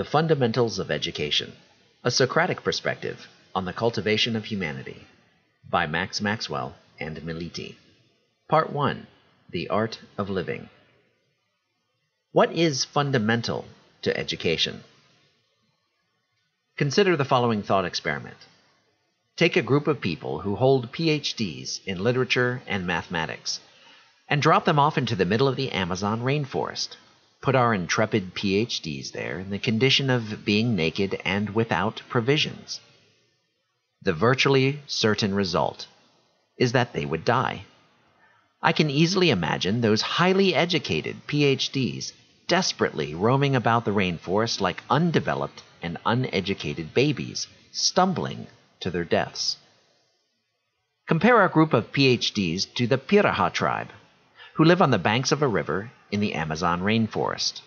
The Fundamentals of Education, a Socratic Perspective on the Cultivation of Humanity, by Max Maxwell and Melete. Part 1. The Art of Living. What is fundamental to education? Consider the following thought experiment. Take a group of people who hold PhDs in literature and mathematics, and drop them off into the middle of the Amazon rainforest. Put our intrepid PhDs there in the condition of being naked and without provisions. The virtually certain result is that they would die. I can easily imagine those highly educated PhDs desperately roaming about the rainforest like undeveloped and uneducated babies, stumbling to their deaths. Compare our group of PhDs to the Piraha tribe, who live on the banks of a river in the Amazon rainforest.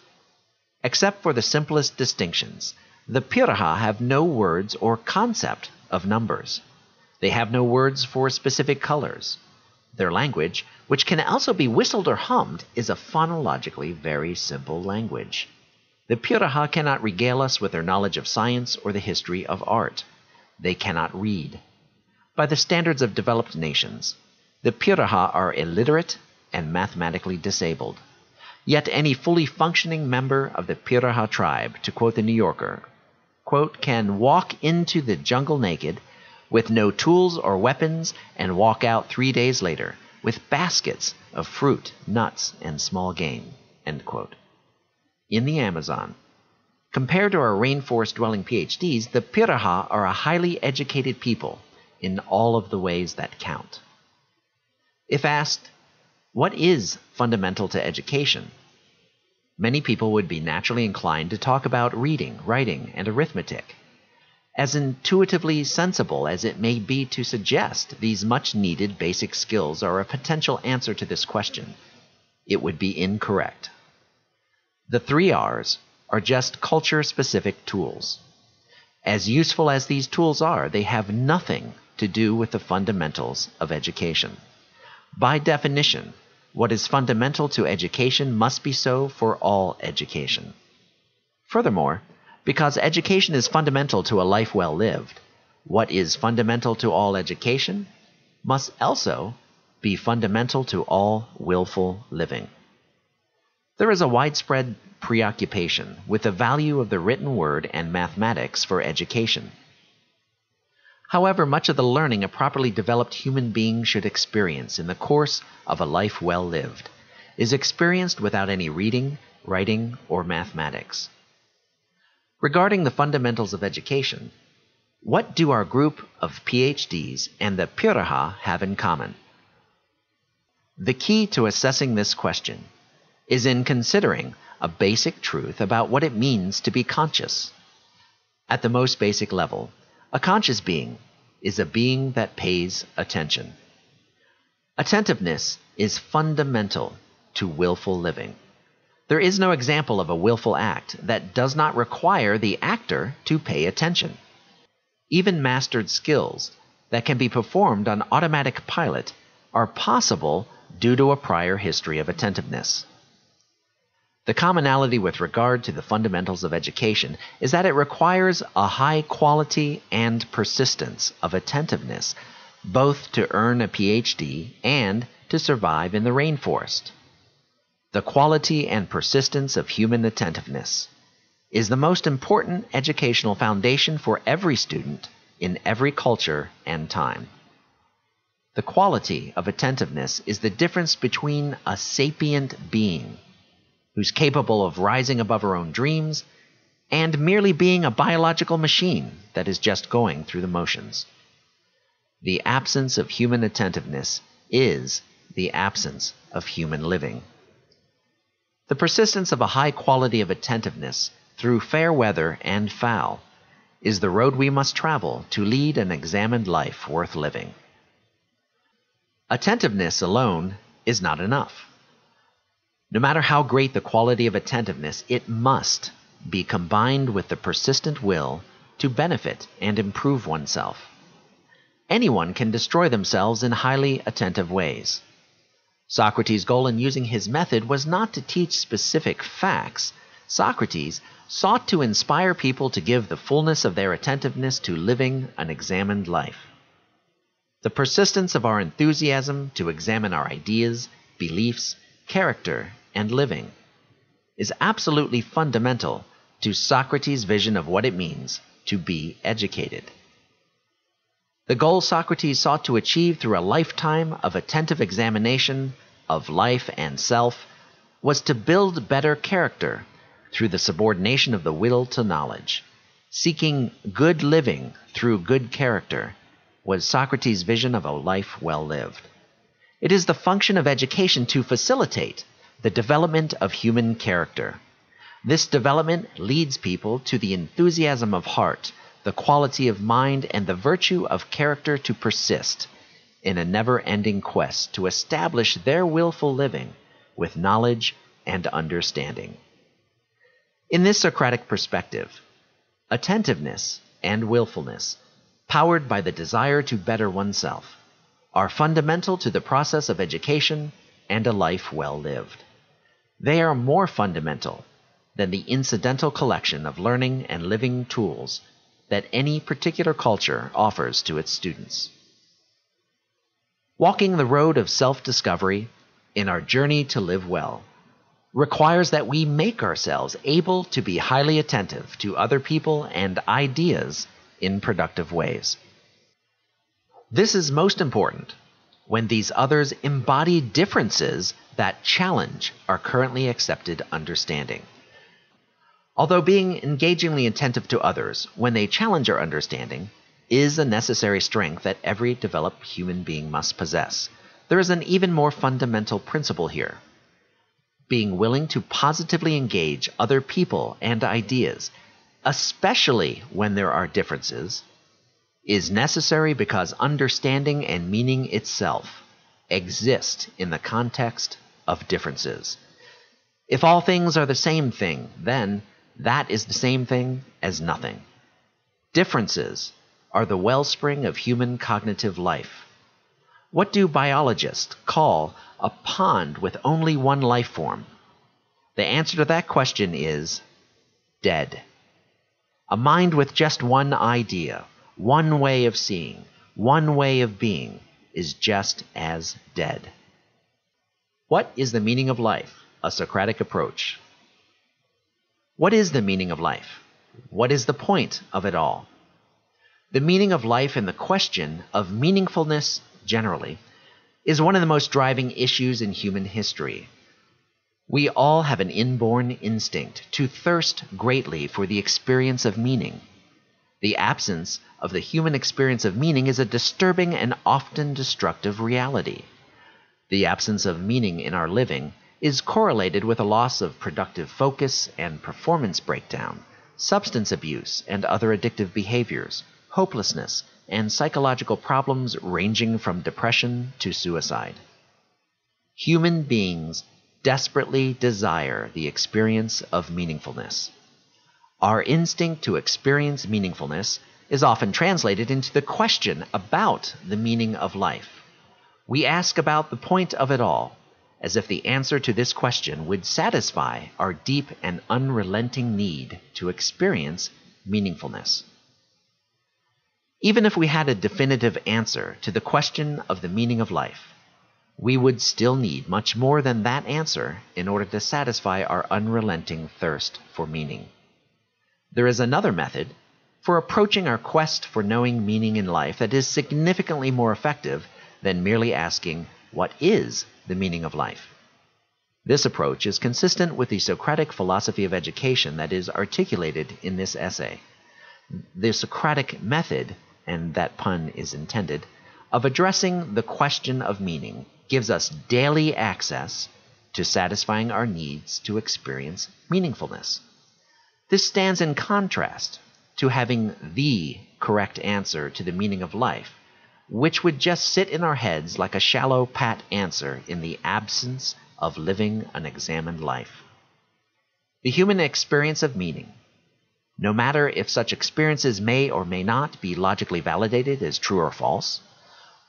Except for the simplest distinctions, the Piraha have no words or concept of numbers. They have no words for specific colors. Their language, which can also be whistled or hummed, is a phonologically very simple language. The Piraha cannot regale us with their knowledge of science or the history of art. They cannot read. By the standards of developed nations, the Piraha are illiterate and mathematically disabled. Yet any fully functioning member of the Piraha tribe, to quote the New Yorker, quote, can walk into the jungle naked, with no tools or weapons, and walk out 3 days later with baskets of fruit, nuts, and small game, end quote. In the Amazon, compared to our rainforest-dwelling PhDs, the Piraha are a highly educated people in all of the ways that count. If asked, what is fundamental to education? Many people would be naturally inclined to talk about reading, writing, and arithmetic. As intuitively sensible as it may be to suggest these much-needed basic skills are a potential answer to this question, it would be incorrect. The 3 R's are just culture-specific tools. As useful as these tools are, they have nothing to do with the fundamentals of education. By definition, what is fundamental to education must be so for all education. Furthermore, because education is fundamental to a life well lived, what is fundamental to all education must also be fundamental to all willful living. There is a widespread preoccupation with the value of the written word and mathematics for education. However, much of the learning a properly developed human being should experience in the course of a life well lived is experienced without any reading, writing, or mathematics. Regarding the fundamentals of education, what do our group of PhDs and the Piraha have in common? The key to assessing this question is in considering a basic truth about what it means to be conscious. At the most basic level, a conscious being is a being that pays attention. Attentiveness is fundamental to willful living. There is no example of a willful act that does not require the actor to pay attention. Even mastered skills that can be performed on automatic pilot are possible due to a prior history of attentiveness. The commonality with regard to the fundamentals of education is that it requires a high quality and persistence of attentiveness, both to earn a PhD and to survive in the rainforest. The quality and persistence of human attentiveness is the most important educational foundation for every student in every culture and time. The quality of attentiveness is the difference between a sapient being who's capable of rising above her own dreams, and merely being a biological machine that is just going through the motions. The absence of human attentiveness is the absence of human living. The persistence of a high quality of attentiveness through fair weather and foul is the road we must travel to lead an examined life worth living. Attentiveness alone is not enough. No matter how great the quality of attentiveness, it must be combined with the persistent will to benefit and improve oneself. Anyone can destroy themselves in highly attentive ways. Socrates' goal in using his method was not to teach specific facts. Socrates sought to inspire people to give the fullness of their attentiveness to living an examined life. The persistence of our enthusiasm to examine our ideas, beliefs, character, and living is absolutely fundamental to Socrates' vision of what it means to be educated. The goal Socrates sought to achieve through a lifetime of attentive examination of life and self was to build better character through the subordination of the will to knowledge. Seeking good living through good character was Socrates' vision of a life well lived. It is the function of education to facilitate the development of human character. This development leads people to the enthusiasm of heart, the quality of mind, and the virtue of character to persist in a never-ending quest to establish their willful living with knowledge and understanding. In this Socratic perspective, attentiveness and willfulness, powered by the desire to better oneself, are fundamental to the process of education and a life well lived. They are more fundamental than the incidental collection of learning and living tools that any particular culture offers to its students. Walking the road of self-discovery in our journey to live well requires that we make ourselves able to be highly attentive to other people and ideas in productive ways. This is most important when these others embody differences that challenge our currently accepted understanding. Although being engagingly attentive to others when they challenge our understanding is a necessary strength that every developed human being must possess, there is an even more fundamental principle here. Being willing to positively engage other people and ideas, especially when there are differences, is necessary because understanding and meaning itself exist in the context of differences. If all things are the same thing, then that is the same thing as nothing. Differences are the wellspring of human cognitive life. What do biologists call a pond with only one life form? The answer to that question is dead. A mind with just one idea, one way of seeing, one way of being, is just as dead. What is the meaning of life? A Socratic approach. What is the meaning of life? What is the point of it all? The meaning of life and the question of meaningfulness generally is one of the most driving issues in human history. We all have an inborn instinct to thirst greatly for the experience of meaning. The absence of the human experience of meaning is a disturbing and often destructive reality. The absence of meaning in our living is correlated with a loss of productive focus and performance breakdown, substance abuse and other addictive behaviors, hopelessness, and psychological problems ranging from depression to suicide. Human beings desperately desire the experience of meaningfulness. Our instinct to experience meaningfulness is often translated into the question about the meaning of life. We ask about the point of it all, as if the answer to this question would satisfy our deep and unrelenting need to experience meaningfulness. Even if we had a definitive answer to the question of the meaning of life, we would still need much more than that answer in order to satisfy our unrelenting thirst for meaning. There is another method for approaching our quest for knowing meaning in life that is significantly more effective than merely asking, what is the meaning of life? This approach is consistent with the Socratic philosophy of education that is articulated in this essay. The Socratic method, and that pun is intended, of addressing the question of meaning gives us daily access to satisfying our needs to experience meaningfulness. This stands in contrast to having the correct answer to the meaning of life, which would just sit in our heads like a shallow, pat answer in the absence of living an examined life. The human experience of meaning, no matter if such experiences may or may not be logically validated as true or false,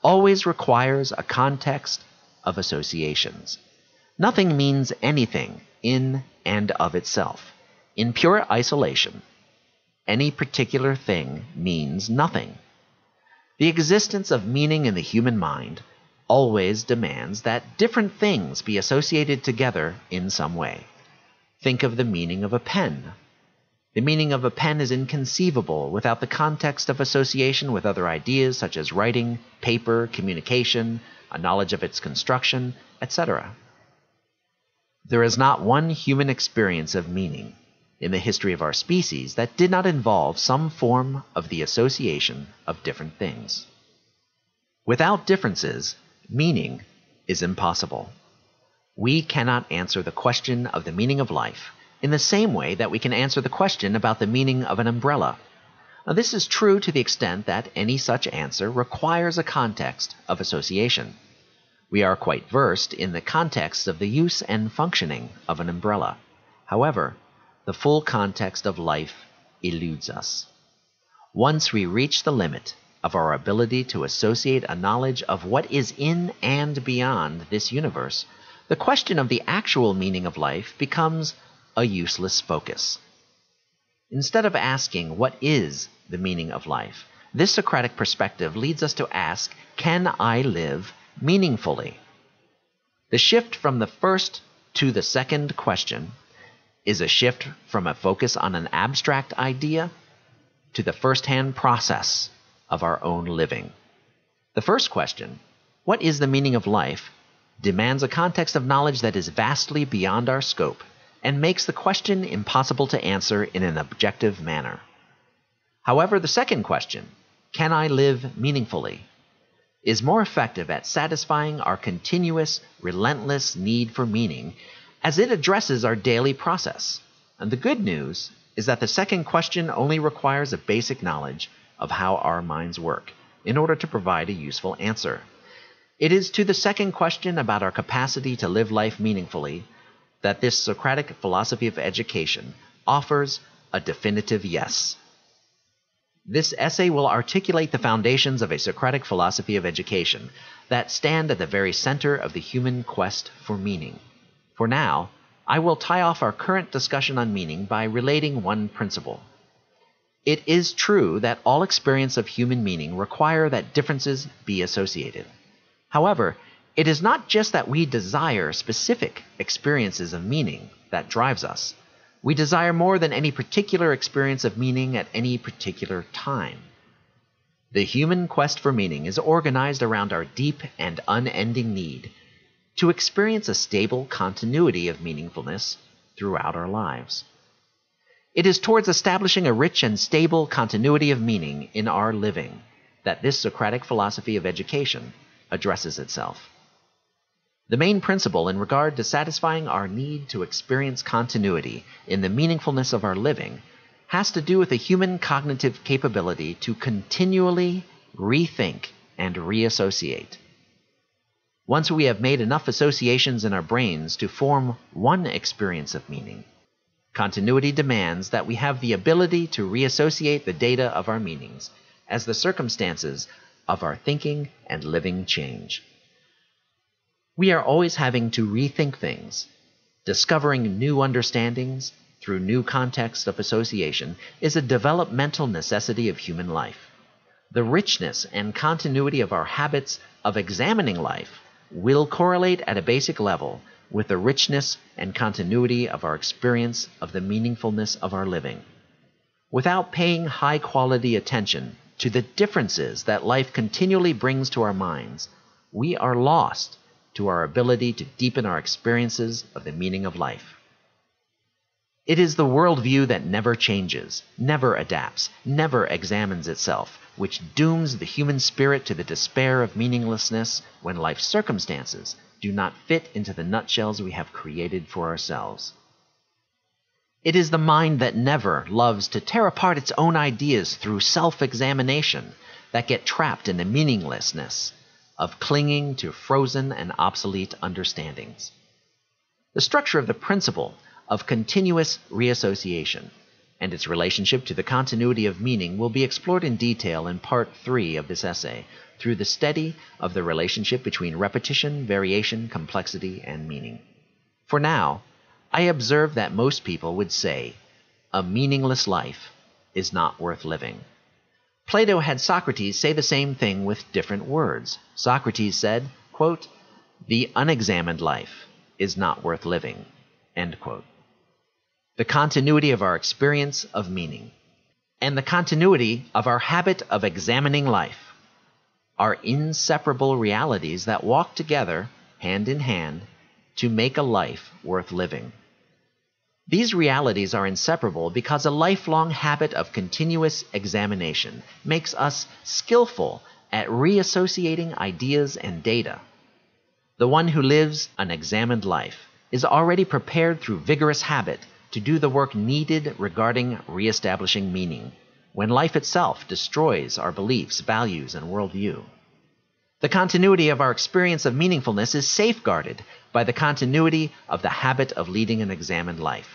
always requires a context of associations. Nothing means anything in and of itself. In pure isolation, any particular thing means nothing. The existence of meaning in the human mind always demands that different things be associated together in some way. Think of the meaning of a pen. The meaning of a pen is inconceivable without the context of association with other ideas such as writing, paper, communication, a knowledge of its construction, etc. There is not one human experience of meaning in the history of our species that did not involve some form of the association of different things. Without differences, meaning is impossible. We cannot answer the question of the meaning of life in the same way that we can answer the question about the meaning of an umbrella. Now, this is true to the extent that any such answer requires a context of association. We are quite versed in the context of the use and functioning of an umbrella. However, the full context of life eludes us. Once we reach the limit of our ability to associate a knowledge of what is in and beyond this universe, the question of the actual meaning of life becomes a useless focus. Instead of asking what is the meaning of life, this Socratic perspective leads us to ask, can I live meaningfully? The shift from the first to the second question is a shift from a focus on an abstract idea to the first-hand process of our own living. The first question, what is the meaning of life, demands a context of knowledge that is vastly beyond our scope and makes the question impossible to answer in an objective manner. However, the second question, can I live meaningfully, is more effective at satisfying our continuous, relentless need for meaning as it addresses our daily process. And the good news is that the second question only requires a basic knowledge of how our minds work in order to provide a useful answer. It is to the second question about our capacity to live life meaningfully that this Socratic philosophy of education offers a definitive yes. This essay will articulate the foundations of a Socratic philosophy of education that stand at the very center of the human quest for meaning. For now, I will tie off our current discussion on meaning by relating one principle. It is true that all experience of human meaning require that differences be associated. However, it is not just that we desire specific experiences of meaning that drives us. We desire more than any particular experience of meaning at any particular time. The human quest for meaning is organized around our deep and unending need to experience a stable continuity of meaningfulness throughout our lives. It is towards establishing a rich and stable continuity of meaning in our living that this Socratic philosophy of education addresses itself. The main principle in regard to satisfying our need to experience continuity in the meaningfulness of our living has to do with the human cognitive capability to continually rethink and reassociate. Once we have made enough associations in our brains to form one experience of meaning, continuity demands that we have the ability to reassociate the data of our meanings as the circumstances of our thinking and living change. We are always having to rethink things. Discovering new understandings through new contexts of association is a developmental necessity of human life. The richness and continuity of our habits of examining life will correlate at a basic level with the richness and continuity of our experience of the meaningfulness of our living. Without paying high-quality attention to the differences that life continually brings to our minds, we are lost to our ability to deepen our experiences of the meaning of life. It is the worldview that never changes, never adapts, never examines itself, which dooms the human spirit to the despair of meaninglessness when life's circumstances do not fit into the nutshells we have created for ourselves. It is the mind that never loves to tear apart its own ideas through self-examination that get trapped in the meaninglessness of clinging to frozen and obsolete understandings. The structure of the principle of continuous reassociation and its relationship to the continuity of meaning will be explored in detail in Part 3 of this essay through the study of the relationship between repetition, variation, complexity, and meaning. For now, I observe that most people would say a meaningless life is not worth living. Plato had Socrates say the same thing with different words. Socrates said, quote, "The unexamined life is not worth living," end quote. The continuity of our experience of meaning and the continuity of our habit of examining life are inseparable realities that walk together, hand in hand, to make a life worth living. These realities are inseparable because a lifelong habit of continuous examination makes us skillful at reassociating ideas and data. The one who lives an examined life is already prepared through vigorous habit to do the work needed regarding reestablishing meaning, when life itself destroys our beliefs, values, and worldview. The continuity of our experience of meaningfulness is safeguarded by the continuity of the habit of leading an examined life.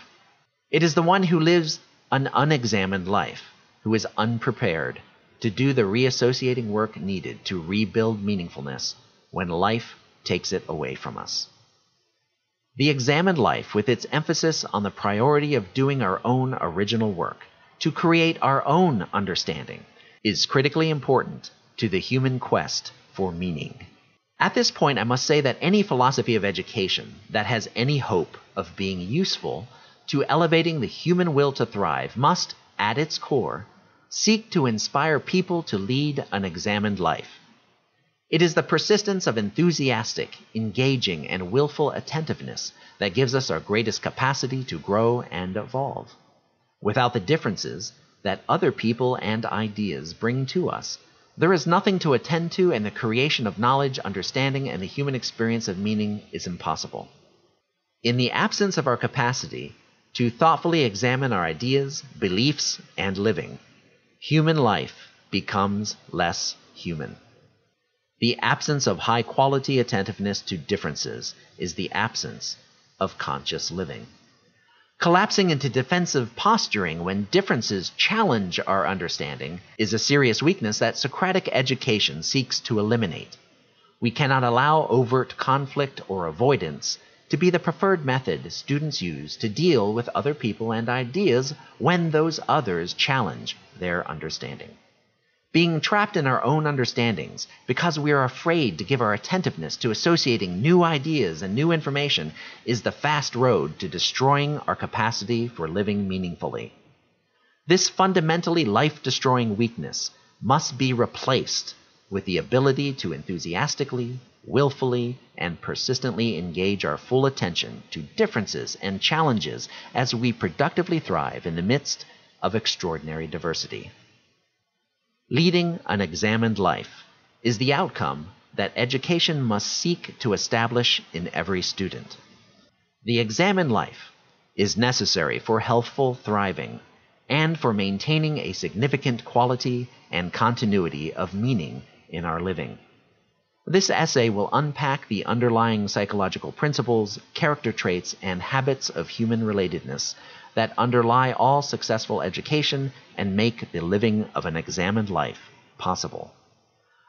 It is the one who lives an unexamined life who is unprepared to do the reassociating work needed to rebuild meaningfulness when life takes it away from us. The examined life, with its emphasis on the priority of doing our own original work, to create our own understanding, is critically important to the human quest for meaning. At this point, I must say that any philosophy of education that has any hope of being useful to elevating the human will to thrive must, at its core, seek to inspire people to lead an examined life. It is the persistence of enthusiastic, engaging, and willful attentiveness that gives us our greatest capacity to grow and evolve. Without the differences that other people and ideas bring to us, there is nothing to attend to, and the creation of knowledge, understanding, and the human experience of meaning is impossible. In the absence of our capacity to thoughtfully examine our ideas, beliefs, and living, human life becomes less human. The absence of high-quality attentiveness to differences is the absence of conscious living. Collapsing into defensive posturing when differences challenge our understanding is a serious weakness that Socratic education seeks to eliminate. We cannot allow overt conflict or avoidance to be the preferred method students use to deal with other people and ideas when those others challenge their understanding. Being trapped in our own understandings because we are afraid to give our attentiveness to associating new ideas and new information is the fast road to destroying our capacity for living meaningfully. This fundamentally life-destroying weakness must be replaced with the ability to enthusiastically, willfully, and persistently engage our full attention to differences and challenges as we productively thrive in the midst of extraordinary diversity. Leading an examined life is the outcome that education must seek to establish in every student. The examined life is necessary for healthful thriving and for maintaining a significant quality and continuity of meaning in our living. This essay will unpack the underlying psychological principles, character traits, and habits of human relatedness that underlie all successful education and make the living of an examined life possible.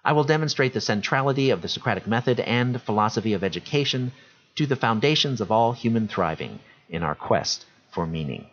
I will demonstrate the centrality of the Socratic method and philosophy of education to the foundations of all human thriving in our quest for meaning.